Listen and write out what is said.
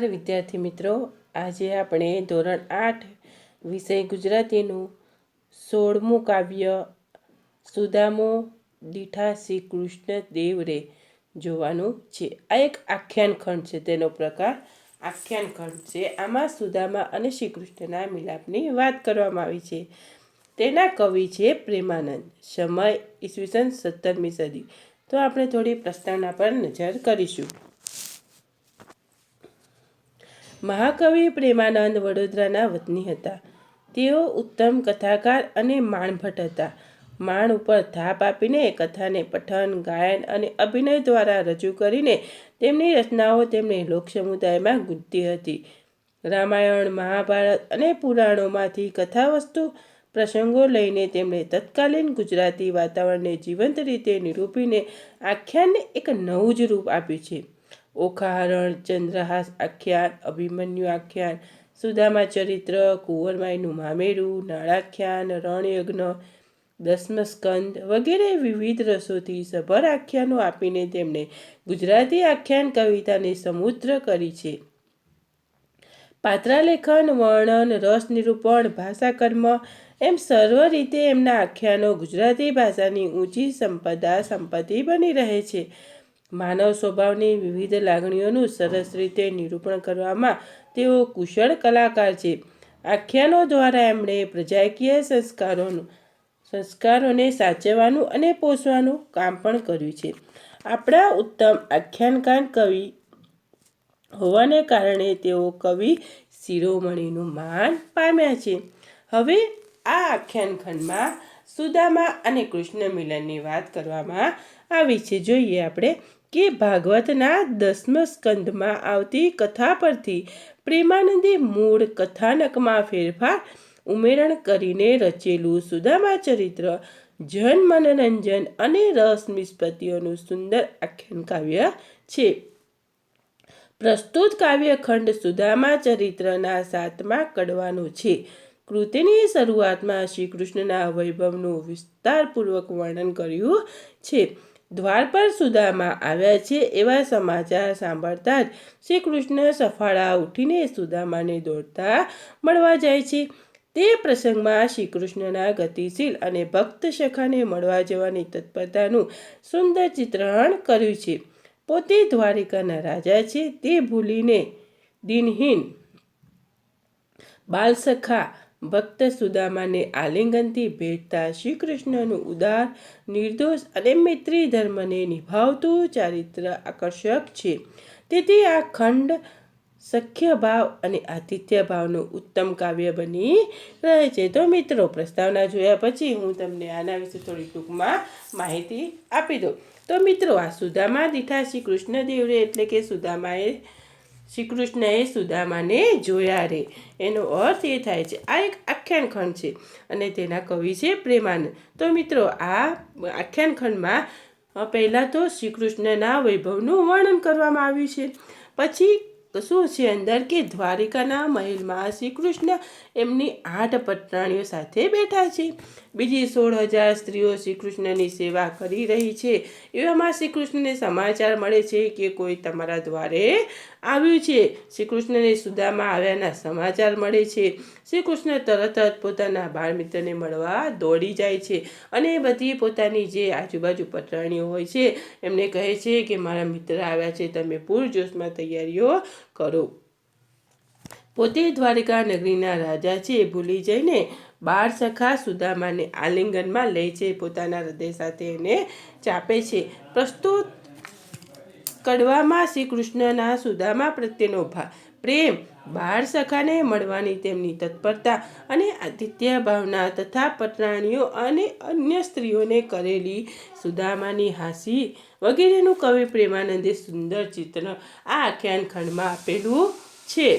વિદ્યાર્થી મિત્રો, આજે આપણે ધોરણ 8 વિષય ગુજરાતીનું 16મું કાવ્ય સુદામો દીઠા શ્રી કૃષ્ણ દેવ રે જોવાનું છે. આ એક આખ્યાન ખંડ છે. તેનો પ્રકાર આખ્યાન ખંડ છે. આમાં સુદામા અને શ્રી કૃષ્ણના મિલાપની વાત કરવામાં આવી છે. તેના કવિ છે પ્રેમાનંદ. સમય ઈસવીસન 17મી સદી. તો આપણે થોડી પ્રસ્તાવના પર નજર કરીશું. મહાકવિ પ્રેમાનંદ વડોદરાના વતની હતા. તેઓ ઉત્તમ કથાકાર અને માણભટ્ટ હતા. માણ ઉપર થાપ આપીને કથાને પઠન, ગાયન અને અભિનય દ્વારા રજૂ કરીને તેમની રચનાઓ તેમણે લોકસમુદાયમાં ગૂંથતી હતી. રામાયણ, મહાભારત અને પુરાણોમાંથી કથાવસ્તુ પ્રસંગો લઈને તેમણે તત્કાલીન ગુજરાતી વાતાવરણને જીવંત રીતે નિરૂપીને આખ્યાનને એક નવું જ રૂપ આપ્યું છે. ઓખાહરણ, ચંદ્રહાસ આખ્યાન, અભિમન્યુ આખ્યાન, સુદામા ચરિત્ર, કુંવરમાઈનું મામેરું, નાળાખ્યાન, રણયજ્ઞ, દસમસ્કંદ વગેરે વિવિધ રસોથી સભર આખ્યાનો આપીને તેમણે ગુજરાતી આખ્યાન કવિતાને સમૃદ્ધ કરી છે. પાત્રાલેખન, વર્ણન, રસ નિરૂપણ, ભાષાકર્મ એમ સર્વ રીતે એમના આખ્યાનો ગુજરાતી ભાષાની ઊંચી સંપત્તિ બની રહે છે. માનવ સ્વભાવની વિવિધ લાગણીઓનું સરસ રીતે નિરૂપણ કરવામાં તેઓ કુશળ કલાકાર છે. આખ્યાનો દ્વારા એમણે પ્રજાકીય સંસ્કારોને સાચવવાનું અને પોષવાનું કામ પણ કર્યું છે. આપણા ઉત્તમ આખ્યાનકાર કવિ હોવાને કારણે તેઓ કવિ શિરોમણીનું માન પામ્યા છે. હવે આ આખ્યાન ખંડમાં સુદામા અને કૃષ્ણ મિલનની વાત કરવામાં આવી છે. જોઈએ આપણે કે ભાગવતના 10મ સ્કંદમાં આવતી કથા પરથી પ્રેમાનંદે મૂળ કથાનકમાં ફેરફાર ઉમેરણ કરીને રચેલું સુદામા ચરિત્ર જનમનોરંજન અને રસ નિષ્પત્તિઓનું સુંદર આખ્યાન કાવ્ય છે. પ્રસ્તુત કાવ્યખંડ સુદામા ચરિત્રના 7મા કડવાનો છે. કૃતિની શરૂઆતમાં શ્રી કૃષ્ણના વૈભવનું વિસ્તારપૂર્વક વર્ણન કર્યું છે. દ્વાર પર સુદામા આવ્યા છે એવા સમાચાર સાંભળતા જ શ્રી કૃષ્ણ સફાળા ઉઠીને સુદામાને દોડતા મળવા જાય છે. તે પ્રસંગમાં શ્રી કૃષ્ણના ગતિશીલ અને ભક્ત સખાને મળવા જવાની તત્પરતાનું સુંદર ચિત્રણ કર્યું છે. પોતે દ્વારિકાના રાજા છે તે ભૂલીને દિનહીન બાલસખા ભક્ત સુદામાને આલિંગનથી ભેટતા શ્રી કૃષ્ણનું ઉદાર, નિર્દોષ અને મૈત્રી ધર્મને નિભાવતું ચારિત્ર આકર્ષક છે. તેથી આ ખંડ સખ્ય ભાવ અને આતિથ્ય ભાવનું ઉત્તમ કાવ્ય બની રહે છે. તો મિત્રો, પ્રસ્તાવના જોયા પછી હું તમને આના વિશે થોડી ટૂંકમાં માહિતી આપી દઉં. તો મિત્રો, આ સુદામા દીઠા શ્રી કૃષ્ણ દેવ રે એટલે કે શ્રી કૃષ્ણએ સુદામાને જોયા રે એનો અર્થ એ થાય છે. આ એક આખ્યાન ખંડ છે અને તેના કવિ છે પ્રેમાનંદ. તો મિત્રો, આ આખ્યાન ખંડમાં પહેલાં તો શ્રી કૃષ્ણના વૈભવનું વર્ણન કરવામાં આવ્યું છે. પછી શું છે અંદર કે દ્વારિકાના મહેલમાં શ્રી કૃષ્ણ એમની 8 પટરાણીઓ સાથે બેઠા છે. બીજી 16,000 સ્ત્રીઓ શ્રી કૃષ્ણની સેવા કરી રહી છે. એવામાં શ્રી કૃષ્ણને સમાચાર મળે છે કે કોઈ તમારા દ્વારે આવ્યું છે. શ્રી કૃષ્ણને સુદામા આવ્યાના સમાચાર મળે છે. શ્રી કૃષ્ણ તરત જ પોતાના બાળમિત્રને મળવા દોડી જાય છે અને બધી પોતાની જે આજુબાજુ પટરાણીઓ હોય છે એમને કહે છે કે મારા મિત્ર આવ્યા છે, તમે પૂરજોશમાં તૈયારીઓ કરો. પોતે દ્વારિકા નગરીના રાજા છે ભૂલી જઈને બાળ સખા સુદામાને આલિંગનમાં લે છે, પોતાના હૃદય સાથે એને ચાપે છે. પ્રસ્તુત કડવામાં શ્રી કૃષ્ણના સુદામા પ્રત્યેનો પ્રેમ, બાળ સખાને મળવાની તેમની તત્પરતા અને આતિથ્ય ભાવના તથા પટરાણીઓ અને અન્ય સ્ત્રીઓને કરેલી સુદામાની હાંસી વગેરેનું કવિ પ્રેમાનંદે સુંદર ચિત્ર આ આખ્યાન ખંડમાં આપેલું છે.